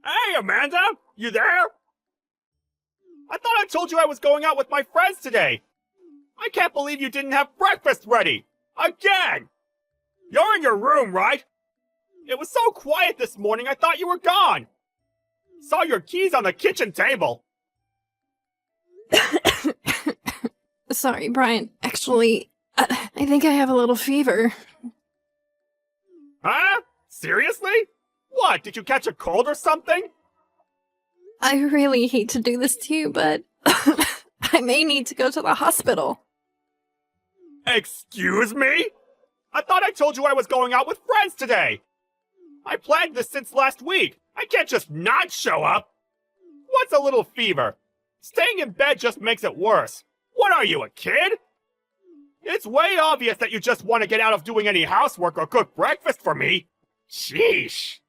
Hey, Amanda! You there? I thought I told you I was going out with my friends today. I can't believe you didn't have breakfast ready. Again! You're in your room, right? It was so quiet this morning I thought you were gone. Saw your keys on the kitchen table. Sorry, Brian. Actually, I think I have a little fever. Huh? Seriously? What, did you catch a cold or something? I really hate to do this to you, but I may need to go to the hospital. Excuse me? I thought I told you I was going out with friends today. I planned this since last week. I can't just not show up. What's a little fever? Staying in bed just makes it worse. What are you, a kid? It's way obvious that you just want to get out of doing any housework or cook breakfast for me. Sheesh.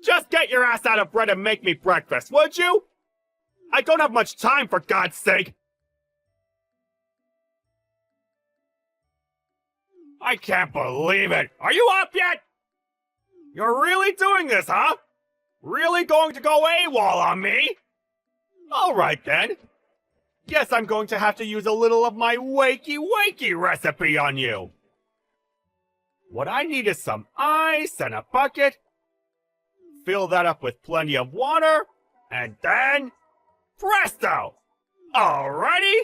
Just get your ass out of bed and make me breakfast, would you? I don't have much time, for God's sake. I can't believe it. Are you up yet? You're really doing this, huh? Really going to go AWOL on me? Alright then. Guess I'm going to have to use a little of my wakey recipe on you. What I need is some ice and a bucket. Fill that up with plenty of water, and then presto! Alrighty?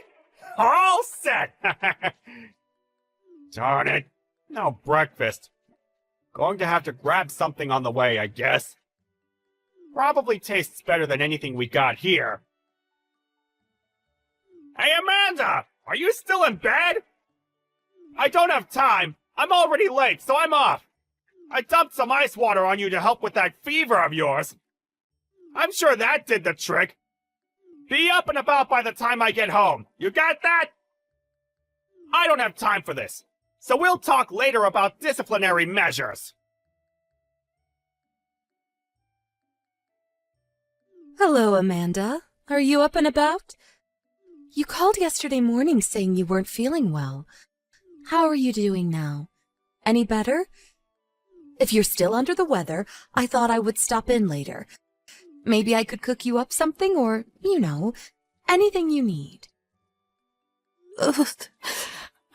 All set! Darn it. No breakfast. Going to have to grab something on the way, I guess. Probably tastes better than anything we got here. Hey, Amanda! Are you still in bed? I don't have time. I'm already late, so I'm off. I dumped some ice water on you to help with that fever of yours. I'm sure that did the trick. Be up and about by the time I get home. You got that? I don't have time for this. So we'll talk later about disciplinary measures. Hello, Amanda. Are you up and about? You called yesterday morning saying you weren't feeling well. How are you doing now? Any better? If you're still under the weather, I thought I would stop in later. Maybe I could cook you up something or, anything you need.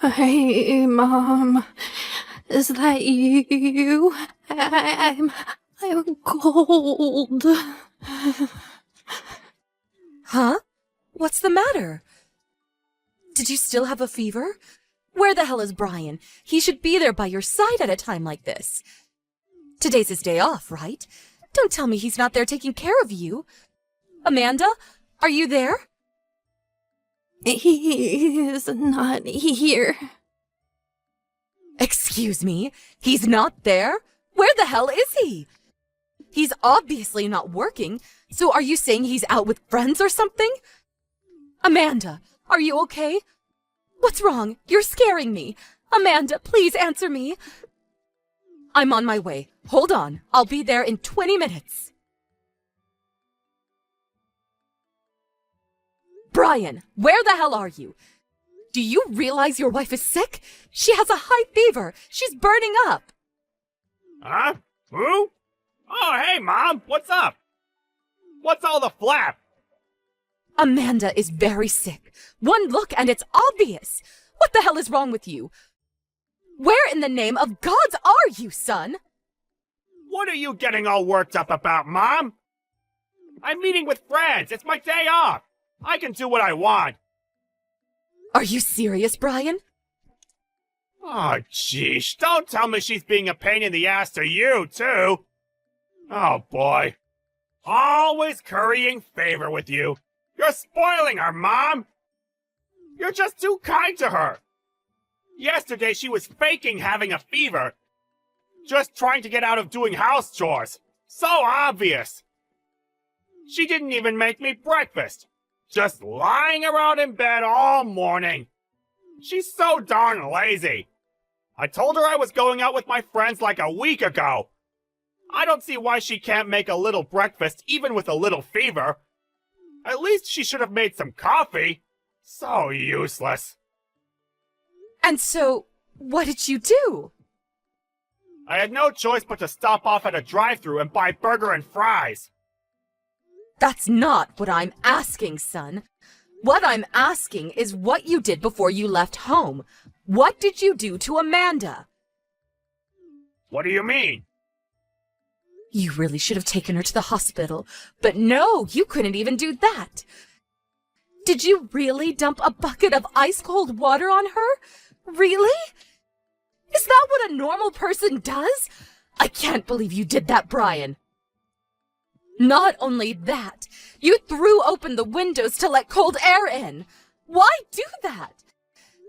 Hey, Mom. Is that you? I'm cold. Huh? What's the matter? Did you still have a fever? Where the hell is Brian? He should be there by your side at a time like this. Today's his day off, right? Don't tell me he's not there taking care of you. Amanda, are you there? He is not here. Excuse me? He's not there? Where the hell is he? He's obviously not working, so are you saying he's out with friends or something? Amanda, are you okay? What's wrong? You're scaring me. Amanda, please answer me. I'm on my way. Hold on. I'll be there in 20 minutes. Brian, where the hell are you? Do you realize your wife is sick? She has a high fever. She's burning up. Huh? Who? Oh, hey, Mom. What's up? What's all the flap? Amanda is very sick. One look and it's obvious. What the hell is wrong with you? Where in the name of gods are you, son? What are you getting all worked up about, Mom? I'm meeting with friends. It's my day off. I can do what I want. Are you serious, Brian? Oh, jeez. Don't tell me she's being a pain in the ass to you, too. Oh, boy. Always currying favor with you. You're spoiling her, Mom. You're just too kind to her. Yesterday, she was faking having a fever. Just trying to get out of doing house chores. So obvious. She didn't even make me breakfast. Just lying around in bed all morning. She's so darn lazy. I told her I was going out with my friends like a week ago. I don't see why she can't make a little breakfast even with a little fever. At least she should have made some coffee. So useless. And so, what did you do? I had no choice but to stop off at a drive-thru and buy burger and fries. That's not what I'm asking, son. What I'm asking is what you did before you left home. What did you do to Amanda? What do you mean? You really should have taken her to the hospital, but no, you couldn't even do that. Did you really dump a bucket of ice-cold water on her? Really? Is that what a normal person does? I can't believe you did that, Brian. Not only that, you threw open the windows to let cold air in. Why do that?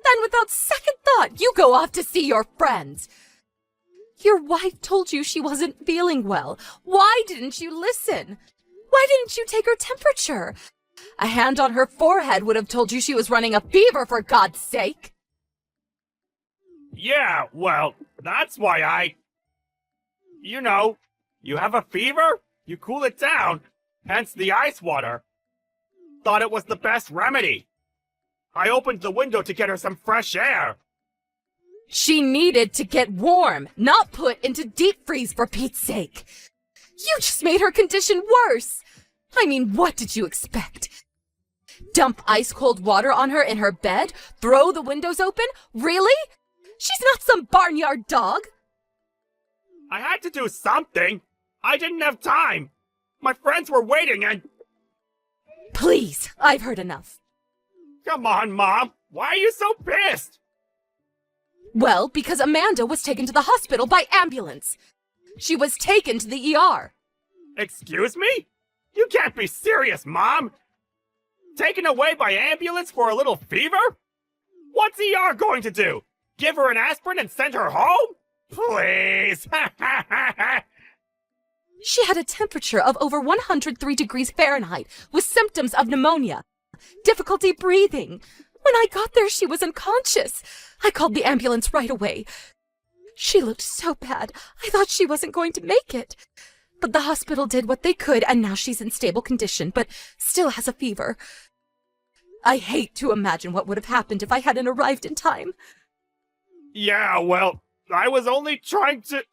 Then without second thought, you go off to see your friends. Your wife told you she wasn't feeling well. Why didn't you listen? Why didn't you take her temperature? A hand on her forehead would have told you she was running a fever, for God's sake. Yeah, well, that's why You know, you have a fever, you cool it down, hence the ice water. Thought it was the best remedy. I opened the window to get her some fresh air. She needed to get warm, not put into deep freeze, for Pete's sake. You just made her condition worse. I mean, what did you expect? Dump ice-cold water on her in her bed? Throw the windows open? Really? She's not some barnyard dog. I had to do something. I didn't have time. My friends were waiting and... Please, I've heard enough. Come on, Mom. Why are you so pissed? Well, because Amanda was taken to the hospital by ambulance. She was taken to the ER. Excuse me? You can't be serious, Mom. Taken away by ambulance for a little fever? What's ER going to do? Give her an aspirin and send her home? Please. She had a temperature of over 103 degrees Fahrenheit with symptoms of pneumonia, difficulty breathing. When I got there, she was unconscious. I called the ambulance right away. She looked so bad, I thought she wasn't going to make it. But the hospital did what they could, and now she's in stable condition, but still has a fever. I hate to imagine what would have happened if I hadn't arrived in time. Yeah, well, I was only trying to,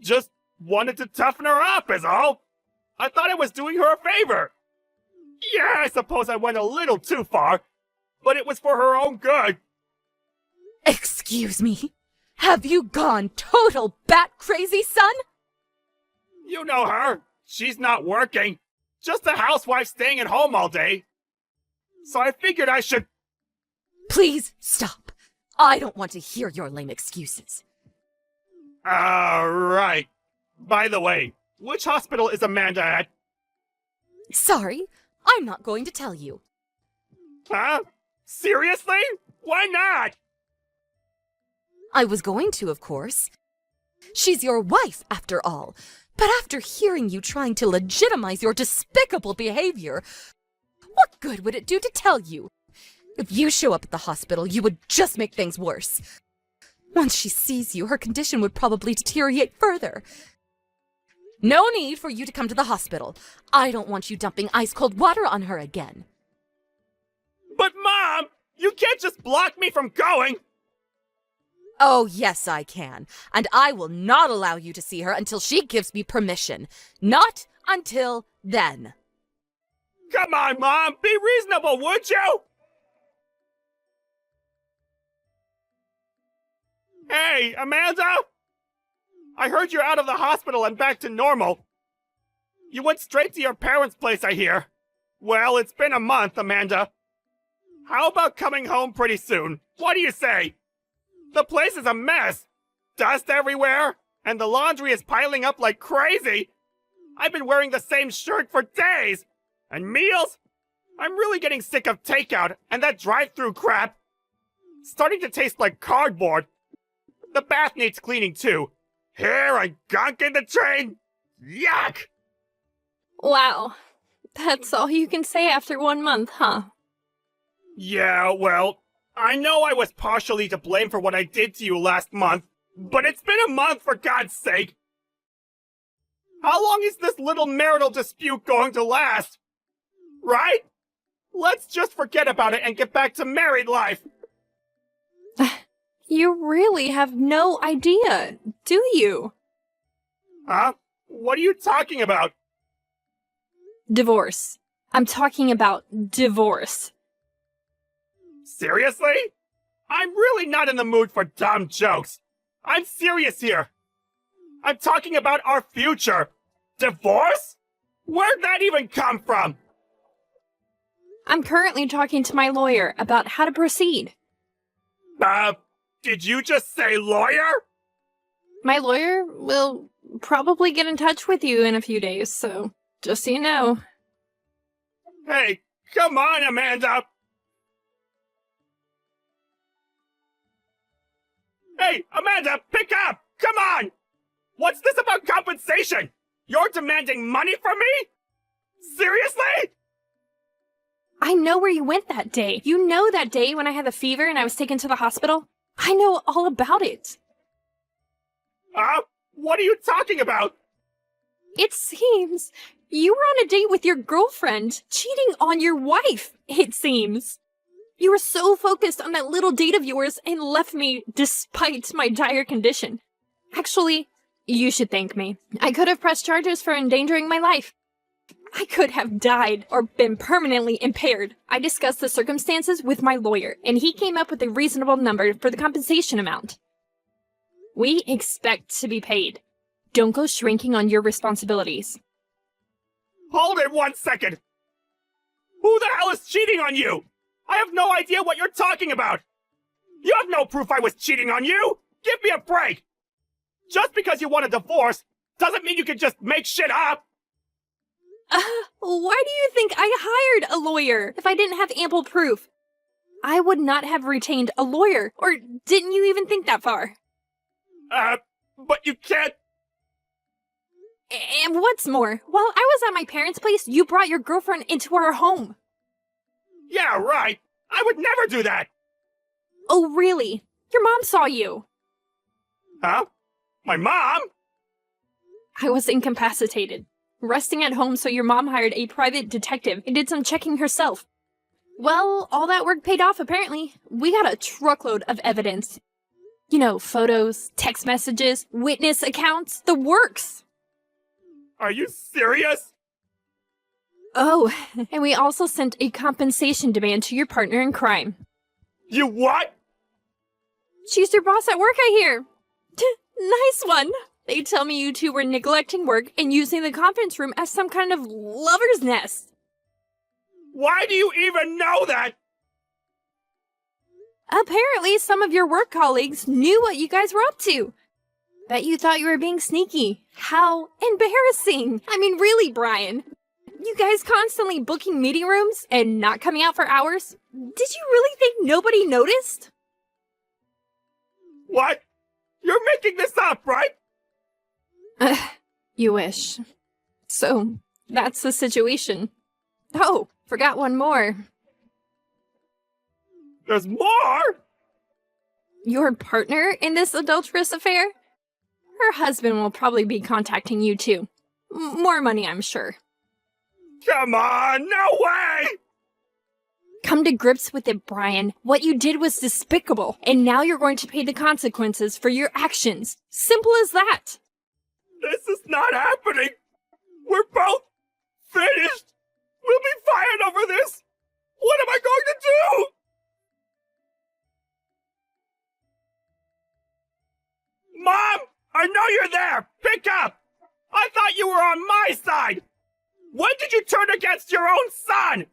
just wanted to toughen her up is all. I thought I was doing her a favor. Yeah, I suppose I went a little too far, but it was for her own good. Excuse me? Have you gone total bat crazy, son? You know her. She's not working. Just a housewife staying at home all day. So I figured I should... Please stop. I don't want to hear your lame excuses. Right. By the way, which hospital is Amanda at? Sorry, I'm not going to tell you. Huh? Seriously? Why not? I was going to, of course. She's your wife, after all. But after hearing you trying to legitimize your despicable behavior, what good would it do to tell you? If you show up at the hospital, you would just make things worse. Once she sees you, her condition would probably deteriorate further. No need for you to come to the hospital. I don't want you dumping ice-cold water on her again. But Mom, you can't just block me from going. Oh, yes, I can. And I will not allow you to see her until she gives me permission. Not until then. Come on, Mom, be reasonable, would you? Hey, Amanda! I heard you're out of the hospital and back to normal. You went straight to your parents' place, I hear. Well, it's been a month, Amanda. How about coming home pretty soon? What do you say? The place is a mess. Dust everywhere, and the laundry is piling up like crazy. I've been wearing the same shirt for days. And meals? I'm really getting sick of takeout and that drive-thru crap. Starting to taste like cardboard. The bath needs cleaning too. Hair and gunk in the train. Yuck! Wow. That's all you can say after 1 month, huh? Yeah, well, I know I was partially to blame for what I did to you last month, but it's been a month for God's sake. How long is this little marital dispute going to last? Right? Let's just forget about it and get back to married life. You really have no idea, do you? Huh? What are you talking about? Divorce. I'm talking about divorce. Seriously? I'm really not in the mood for dumb jokes. I'm serious here. I'm talking about our future. Divorce? Where'd that even come from? I'm currently talking to my lawyer about how to proceed. Did you just say lawyer? My lawyer will probably get in touch with you in a few days, so just so you know. Hey, come on, Amanda! Hey, Amanda, pick up! Come on! What's this about compensation? You're demanding money from me? Seriously? I know where you went that day. You know that day when I had the fever and I was taken to the hospital? I know all about it. What are you talking about? It seems you were on a date with your girlfriend, cheating on your wife, it seems. You were so focused on that little date of yours and left me despite my dire condition. Actually, you should thank me. I could have pressed charges for endangering my life. I could have died or been permanently impaired. I discussed the circumstances with my lawyer, and he came up with a reasonable number for the compensation amount. We expect to be paid. Don't go shrinking on your responsibilities. Hold it 1 second! Who the hell is cheating on you? I have no idea what you're talking about! You have no proof I was cheating on you! Give me a break! Just because you want a divorce doesn't mean you can just make shit up! Why do you think I hired a lawyer if I didn't have ample proof? I would not have retained a lawyer, or didn't you even think that far? But you can't... And what's more, while I was at my parents' place, you brought your girlfriend into our home. Yeah, right! I would never do that! Oh, really? Your mom saw you. Huh? My mom? I was incapacitated, resting at home, so your mom hired a private detective and did some checking herself. Well, all that work paid off, apparently. We got a truckload of evidence. You know, photos, text messages, witness accounts, the works. Are you serious? Oh, and we also sent a compensation demand to your partner in crime. You what? She's your boss at work, I hear. Nice one. They tell me you two were neglecting work and using the conference room as some kind of lover's nest. Why do you even know that? Apparently, some of your work colleagues knew what you guys were up to. Bet you thought you were being sneaky. How embarrassing. I mean, really, Brian. You guys constantly booking meeting rooms and not coming out for hours? Did you really think nobody noticed? What? You're making this up, right? You wish. So, that's the situation. Oh, forgot one more. There's more? Your partner in this adulterous affair? Her husband will probably be contacting you too. More money, I'm sure. Come on, no way! Come to grips with it, Brian. What you did was despicable, and now you're going to pay the consequences for your actions. Simple as that. This is not happening! We're both finished! We'll be fired over this! What am I going to do? Mom! I know you're there! Pick up! I thought you were on my side! When did you turn against your own son?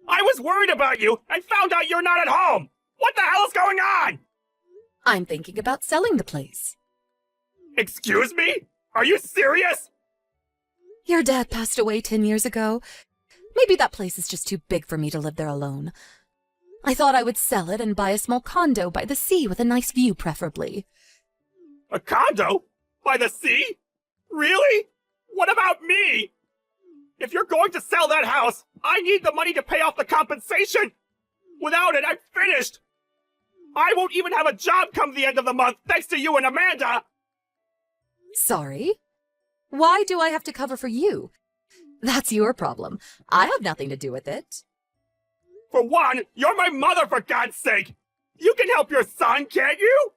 I was worried about you and found out you're not at home! What the hell is going on? I'm thinking about selling the place. Excuse me? Are you serious? Your dad passed away 10 years ago. Maybe that place is just too big for me to live there alone. I thought I would sell it and buy a small condo by the sea with a nice view, preferably. A condo? By the sea? Really? What about me? If you're going to sell that house, I need the money to pay off the compensation. Without it, I'm finished. I won't even have a job come the end of the month thanks to you and Amanda. Sorry? Why do I have to cover for you? That's your problem. I have nothing to do with it. For one, you're my mother, for God's sake. You can help your son, can't you?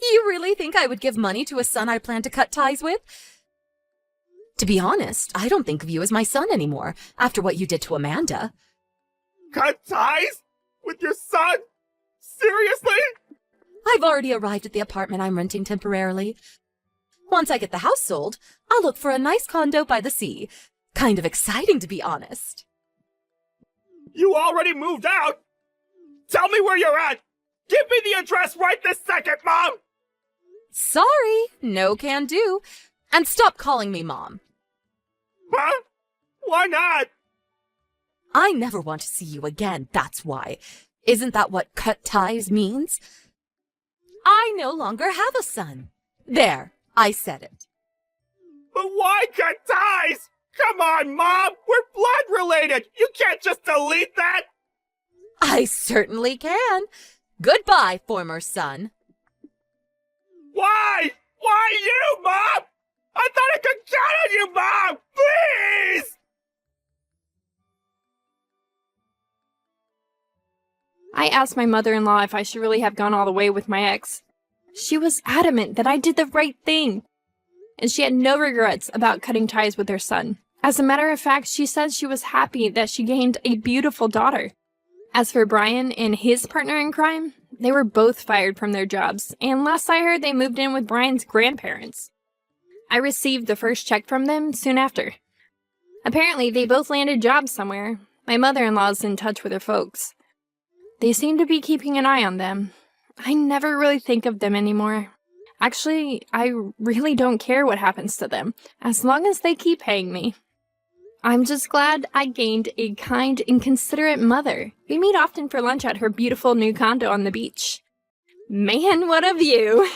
You really think I would give money to a son I plan to cut ties with? To be honest, I don't think of you as my son anymore, after what you did to Amanda. Cut ties? With your son? Seriously? I've already arrived at the apartment I'm renting temporarily. Once I get the house sold, I'll look for a nice condo by the sea. Kind of exciting, to be honest. You already moved out? Tell me where you're at! Give me the address right this second, Mom! Sorry, no can do. And stop calling me Mom. Huh? Why not? I never want to see you again, that's why. Isn't that what cut ties means? I no longer have a son. There, I said it. But why cut ties? Come on, Mom! We're blood related! You can't just delete that! I certainly can. Goodbye, former son. Why? Why you, Mom? I thought I could count on you, Mom! Please! I asked my mother-in-law if I should really have gone all the way with my ex. She was adamant that I did the right thing, and she had no regrets about cutting ties with her son. As a matter of fact, she said she was happy that she gained a beautiful daughter. As for Brian and his partner in crime, they were both fired from their jobs, and last I heard they moved in with Brian's grandparents. I received the first check from them soon after. Apparently, they both landed jobs somewhere. My mother-in-law's in touch with her folks. They seem to be keeping an eye on them. I never really think of them anymore. Actually, I really don't care what happens to them, as long as they keep paying me. I'm just glad I gained a kind and considerate mother. We meet often for lunch at her beautiful new condo on the beach. Man, what a view!